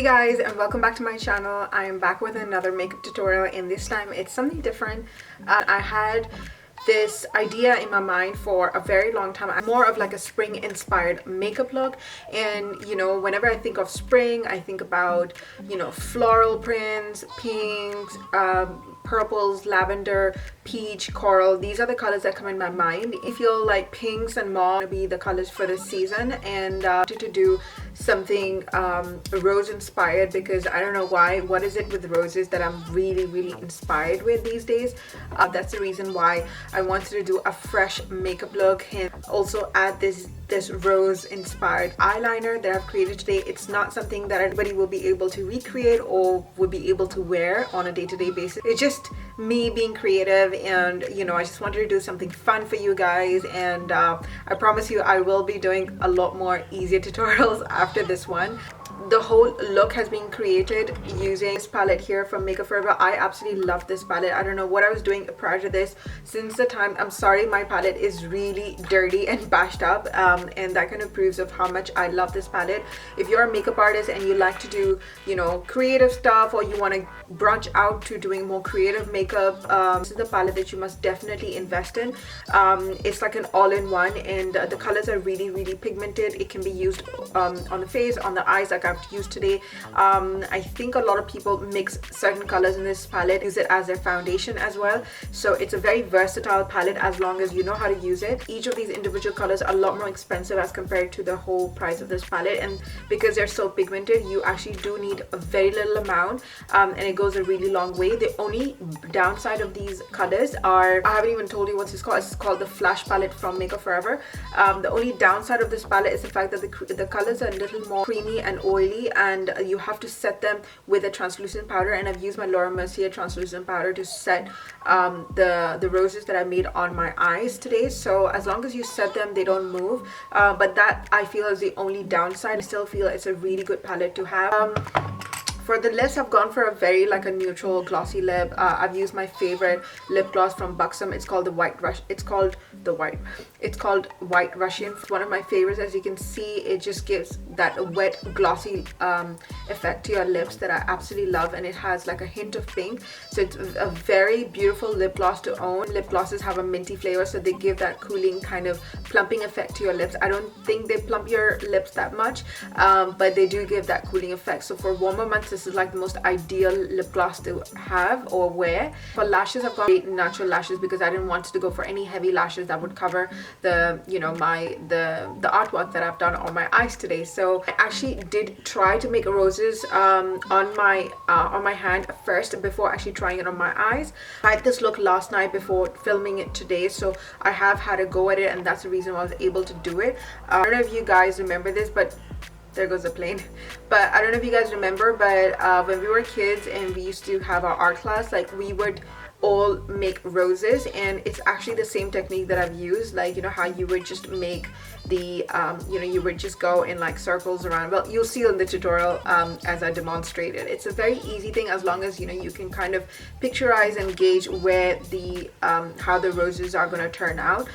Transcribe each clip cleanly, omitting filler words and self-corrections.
guys, and welcome back to my channel. I am back with another makeup tutorial, and this time it's something different. I had this idea in my mind for a very long time. I'm more of like a spring inspired makeup look, and you know, whenever I think of spring, I think about, you know, floral prints, pinks, purples, lavender, peach, coral. These are the colors that come in my mind. I feel like pinks and mauve will be the colors for this season, and to do something rose inspired, because I don't know why, what is it with roses that I'm really inspired with these days. That's the reason why I wanted to do a fresh makeup look and also add this rose inspired eyeliner that I've created today. It's not something that anybody will be able to recreate or would be able to wear on a day-to-day basis. It's just me being creative, and you know, I just wanted to do something fun for you guys, and I promise you I will be doing a lot more easier tutorials after this one. The whole look has been created using this palette here from Makeupforever. I absolutely love this palette. I don't know what I was doing prior to this. Since the time, I'm sorry, my palette is really dirty and bashed up, and that kind of proves of how much I love this palette. If you're a makeup artist and you like to do, you know, creative stuff, or you want to branch out to doing more creative makeup, this is the palette that you must definitely invest in. It's like an all-in-one, and the colors are really pigmented. It can be used on the face, on the eyes, like I've used today. I think a lot of people mix certain colors in this palette, use it as their foundation as well. So it's a very versatile palette as long as you know how to use it. Each of these individual colors are a lot more expensive as compared to the whole price of this palette, and because they're so pigmented, you actually do need a very little amount, and it goes a really long way. The only downside of these colors are, I haven't even told you what it's called. It's called the Flash palette from Makeupforever. The only downside of this palette is the fact that the colors are a little more creamy and oily, and you have to set them with a translucent powder, and I've used my Mercier translucent powder to set the roses that I made on my eyes today. So as long as you set them, they don't move, but that I feel is the only downside. I still feel it's a really good palette to have. For the lips, I've gone for a very like a neutral glossy lip. I've used my favorite lip gloss from Buxom. It's called the White Russian. It's called White Russian. It's one of my favorites. As you can see, it just gives that wet glossy effect to your lips that I absolutely love, and it has like a hint of pink. So it's a very beautiful lip gloss to own. Lip glosses have a minty flavor, so they give that cooling kind of plumping effect to your lips. I don't think they plump your lips that much, but they do give that cooling effect. So for warmer months, this is like the most ideal lip gloss to have or wear. For lashes, I've got natural lashes because I didn't want to go for any heavy lashes that would cover the, you know, the artwork that I've done on my eyes today. So I actually did try to make roses on my hand first before actually trying it on my eyes. I had this look last night before filming it today, so I have had a go at it, and that's the reason why I was able to do it. I don't know if you guys remember this, but there goes the plane. But I don't know if you guys remember, but when we were kids and we used to have our art class, like we would all make roses, and it's actually the same technique that I've used. Like, you know how you would just make the you know, you would just go in like circles around. Well, you'll see in the tutorial as I demonstrate it. It's a very easy thing as long as you know you can kind of picturize and gauge where the how the roses are going to turn out.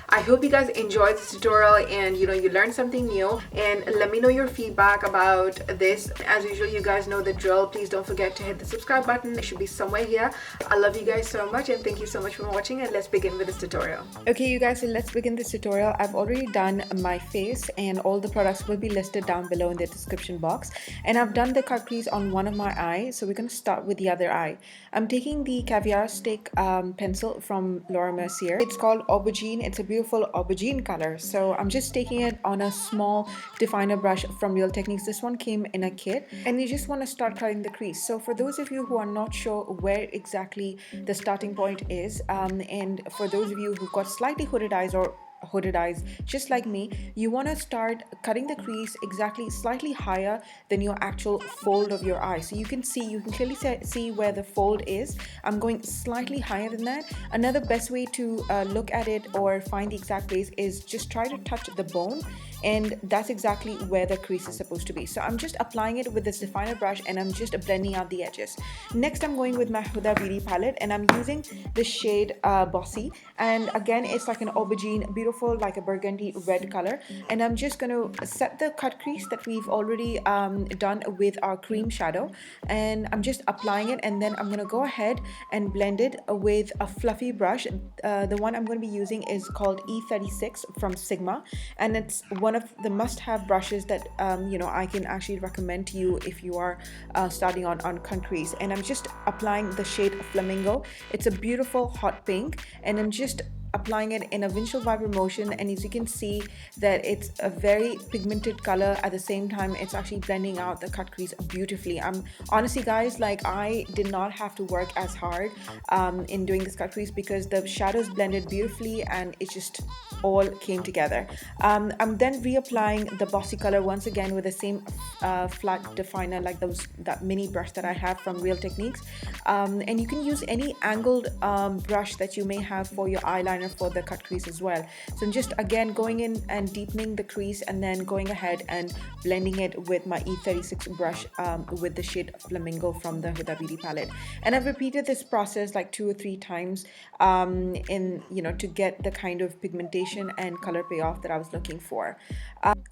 I hope you guys enjoyed this tutorial, and you know, you learned something new, and let me know your feedback about this. As usual, you guys know the drill. Please don't forget to hit the subscribe button. It should be somewhere here. I love you guys so much, and thank you so much for watching, and let's begin with this tutorial. Okay, you guys, so let's begin this tutorial. I've already done my face, and all the products will be listed down below in the description box, and I've done the cut crease on one of my eyes, so we're going to start with the other eye. I'm taking the Caviar stick pencil from Mercier. It's called Aubergine. It's a beautiful aubergine color, so I'm just taking it on a small definer brush from Real Techniques. This one came in a kit, and you just want to start cutting the crease. So for those of you who are not sure where exactly the starting point is, and for those of you who've got slightly hooded eyes or hooded eyes just like me, you want to start cutting the crease exactly slightly higher than your actual fold of your eye. So you can clearly see where the fold is. I'm going slightly higher than that. Another best way to look at it or find the exact place is just try to touch the bone and that's exactly where the crease is supposed to be. So I'm just applying it with this definer brush, and I'm just blending out the edges. Next, I'm going with my Huda Beauty palette, and I'm using the shade Bossy, and again it's like an aubergine, beautiful, like a burgundy red color, and I'm just going to set the cut crease that we've already done with our cream shadow, and I'm just applying it, and then I'm going to go ahead and blend it with a fluffy brush. The one I'm going to be using is called E36 from Sigma, and it's one of the must-have brushes that you know, I can actually recommend to you if you are starting on cut crease. And I'm just applying the shade Flamingo. It's a beautiful hot pink, and I'm just applying it in a windshield wiper motion, and as you can see that it's a very pigmented color. At the same time, it's actually blending out the cut crease beautifully. Honestly guys, like, I did not have to work as hard in doing this cut crease because the shadows blended beautifully and it just all came together. I'm then reapplying the Bossy color once again with the same flat definer, like that mini brush that I have from Real Techniques, and you can use any angled brush that you may have for your eyeliner for the cut crease as well. So I'm just again going in and deepening the crease, and then going ahead and blending it with my E36 brush with the shade Flamingo from the Huda Beauty palette. And I've repeated this process like 2 or 3 times in, you know, to get the kind of pigmentation and color payoff that I was looking for.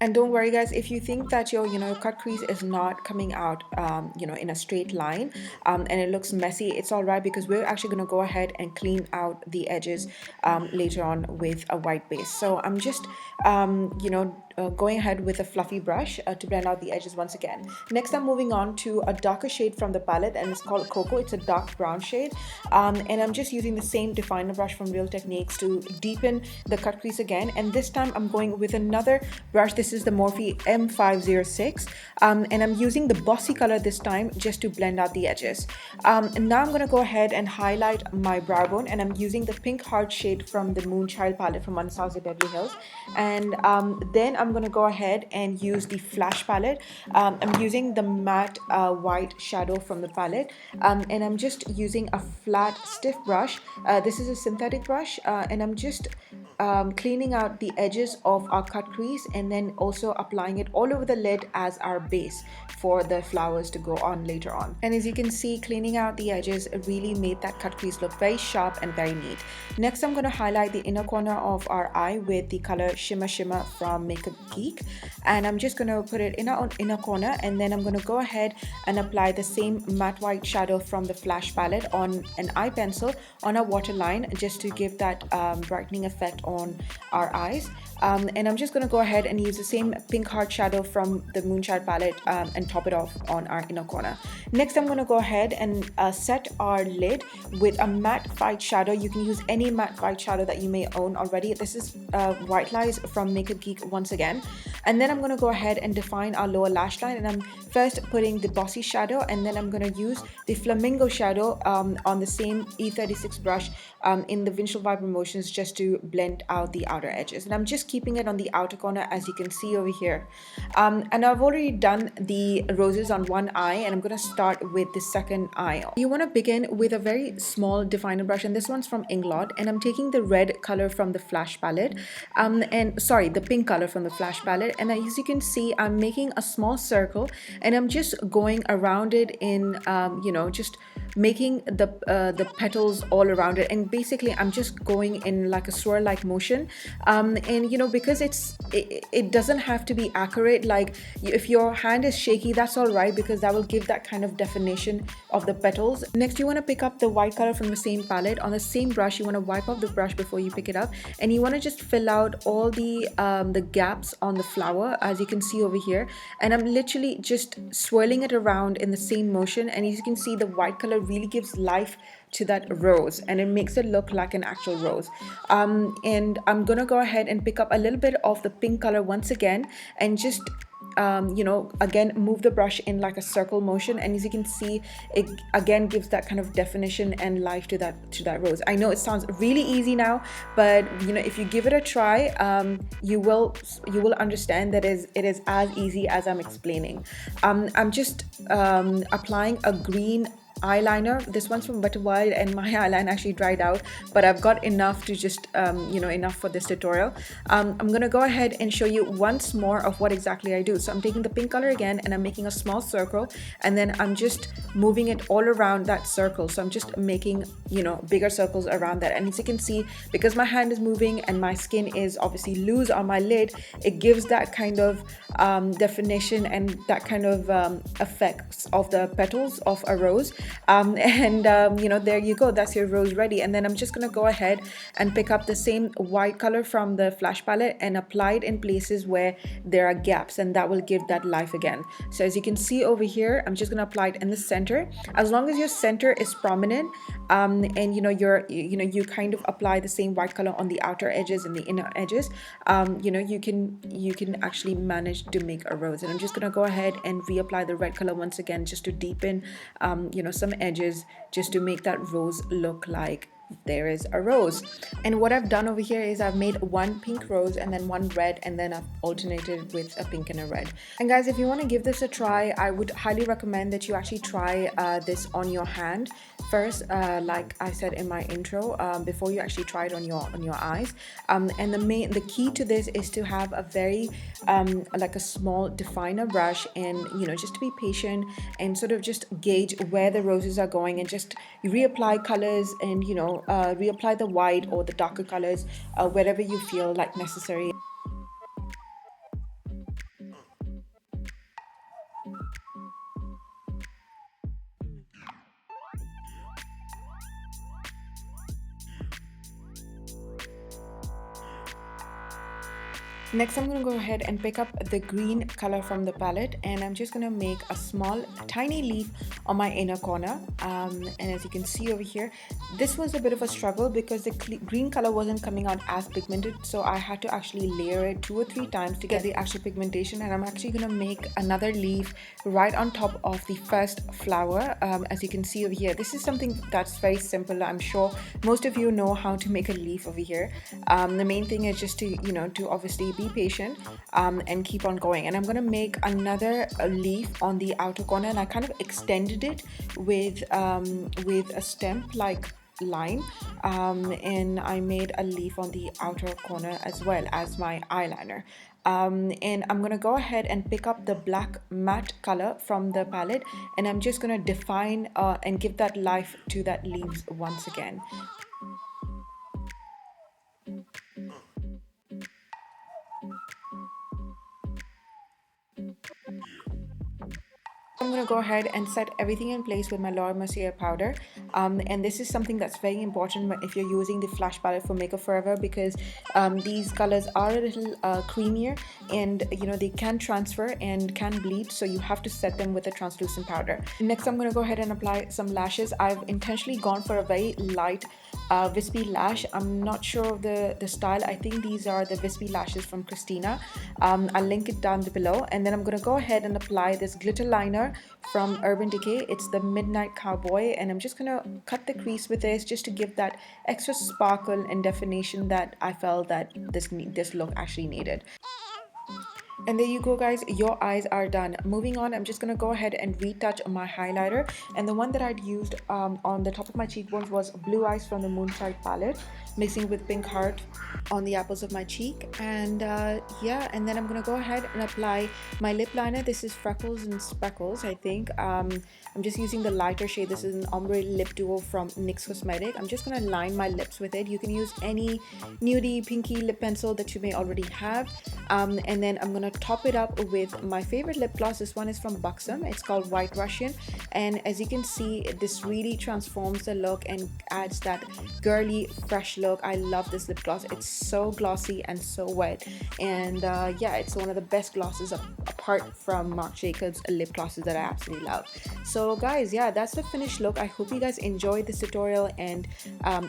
And don't worry guys, if you think that your, you know, cut crease is not coming out you know, in a straight line and it looks messy, it's all right, because we're actually going to go ahead and clean out the edges later on with a white base. So I'm just you know, going ahead with a fluffy brush to blend out the edges once again. Next, I'm moving on to a darker shade from the palette, and it's called Cocoa. It's a dark brown shade, and I'm just using the same definer brush from Real Techniques to deepen the cut crease again. And this time I'm going with another brush. This is the Morphe M506, and I'm using the Bossy color this time just to blend out the edges. And now I'm going to go ahead and highlight my brow bone, and I'm using the pink heart shade from the Moonchild palette from Anastasia Beverly Hills. And then I'm going to go ahead and use the Flash palette. I'm using the matte white shadow from the palette, and I'm just using a flat stiff brush. This is a synthetic brush, and I'm just cleaning out the edges of our cut crease, and then also applying it all over the lid as our base for the flowers to go on later on. And as you can see, cleaning out the edges really made that cut crease look very sharp and very neat. Next, I'm going to highlight the inner corner of our eye with the color Shimmer Shimmer from Makeup Geek, and I'm just going to put it in our inner corner, and then I'm going to go ahead and apply the same matte white shadow from the Flash palette on an eye pencil on a waterline, just to give that brightening effect on our eyes. And I'm just going to go ahead and use the same pink heart shadow from the Moonchild palette and top it off on our inner corner. Next, I'm going to go ahead and set our lid with a matte white shadow. You can use any matte white shadow that you may own already. This is White Lies from Makeup Geek once again. And then I'm going to go ahead and define our lower lash line, and I'm first putting the Bossy shadow, and then I'm going to use the Flamingo shadow on the same E36 brush in the windshield wiper motions, just to blend out the outer edges. And I'm just keeping it on the outer corner, as you can see over here. And I've already done the roses on one eye, and I'm going to start with the second eye. You want to begin with a very small definer brush, and this one's from Inglot, and I'm taking the red color from the Flash palette, the pink color from the Flash palette, and as you can see, I'm making a small circle, and I'm just going around it in you know, just making the petals all around it. And basically I'm just going in like a swirl like motion, and you know, because it doesn't have to be accurate. Like, if your hand is shaky, that's all right, because that will give that kind of definition of the petals. Next, you want to pick up the white color from the same palette. On the same brush, you want to wipe off the brush before you pick it up, and you want to just fill out all the gaps on the flower, as you can see over here. And I'm literally just swirling it around in the same motion, and as you can see, the white color really gives life to that rose, and it makes it look like an actual rose. And I'm gonna go ahead and pick up a little bit of the pink color once again, and just you know, again move the brush in like a circle motion, and as you can see, it again gives that kind of definition and life to that rose. I know it sounds really easy now, but you know, if you give it a try, you will understand that it is as easy as I'm explaining. I'm just applying a green eyeliner. This one's from Butter Wild, and my eyeliner actually dried out, but I've got enough to just enough for this tutorial. I'm gonna go ahead and show you once more of what exactly I do. So I'm taking the pink color again, and I'm making a small circle, and then I'm just moving it all around that circle. So I'm just making bigger circles around that, and as you can see, because my hand is moving and my skin is obviously loose on my lid, it gives that kind of definition and that kind of effects of the petals of a rose. There you go, that's your rose ready. And then I'm just gonna go ahead and pick up the same white color from the Flash palette and apply it in places where there are gaps, and that will give that life again. So as you can see over here, I'm just gonna apply it in the center. As long as your center is prominent, and you kind of apply the same white color on the outer edges and the inner edges, you can actually manage to make a rose. And I'm just gonna go ahead and reapply the red color once again, just to deepen some edges, just to make that rose look like there is a rose. And what I've done over here is I've made one pink rose and then one red, and then I've alternated with a pink and a red. And guys, if you want to give this a try, I would highly recommend that you actually try this on your hand first, like I said in my intro, before you actually try it on your eyes. And the key to this is to have a very like a small definer brush, and just to be patient and sort of just gauge where the roses are going, and just reapply colors, and reapply the white or the darker colors wherever you feel like necessary. Next, I'm going to go ahead and pick up the green color from the palette, and I'm just going to make a small tiny leaf on my inner corner. And as you can see over here, this was a bit of a struggle because the green color wasn't coming out as pigmented, so I had to actually layer it 2 or 3 times to get the actual pigmentation. And I'm actually going to make another leaf right on top of the first flower. As you can see over here, this is something that's very simple. I'm sure most of you know how to make a leaf over here. The main thing is just to to obviously be patient and keep on going. And I'm going to make another leaf on the outer corner, and I kind of extended it with a stamp like line, and I made a leaf on the outer corner as well as my eyeliner. And I'm gonna go ahead and pick up the black matte color from the palette, and I'm just gonna define and give that life to that leaves once again. I'm going to go ahead and set everything in place with my Mercier powder, and this is something that's very important if you're using the Flash palette for Makeupforever, because these colors are a little creamier, and they can transfer and can bleed, so you have to set them with a translucent powder. Next, I'm going to go ahead and apply some lashes. I've intentionally gone for a very light wispy lash. I'm not sure of the style. I think these are the wispy lashes from Christina. I'll link it down below. And then I'm going to go ahead and apply this glitter liner from Urban Decay. It's the Midnight Cowboy, and I'm just going to cut the crease with this just to give that extra sparkle and definition that I felt that this look actually needed. And there you go, guys, your eyes are done. Moving on, I'm just gonna go ahead and retouch on my highlighter, and the one that I'd used on the top of my cheekbones was Blue Eyes from the Moonshine palette, mixing with Pink Heart on the apples of my cheek. And yeah, and then I'm gonna go ahead and apply my lip liner. This is Freckles and Speckles, I think. I'm just using the lighter shade. This is an Ombre Lip Duo from NYX Cosmetic. I'm just gonna line my lips with it. You can use any nudie pinky lip pencil that you may already have, and then I'm gonna top it up with my favorite lip gloss. This one is from Buxom. It's called White Russian, and as you can see, this really transforms the look and adds that girly fresh look. I love this lip gloss. It's so glossy and so wet, and yeah, it's one of the best glosses apart from Marc Jacobs lip glosses that I absolutely love. So guys, yeah, that's the finished look. I hope you guys enjoyed this tutorial and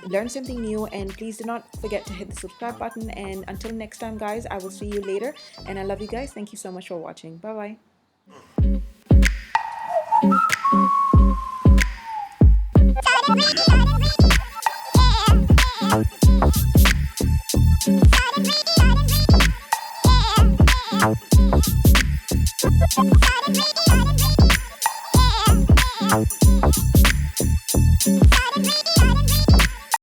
learned something new, and please do not forget to hit the subscribe button. And until next time, guys, I will see you later, and I love you guys. Thank you so much for watching. Bye bye.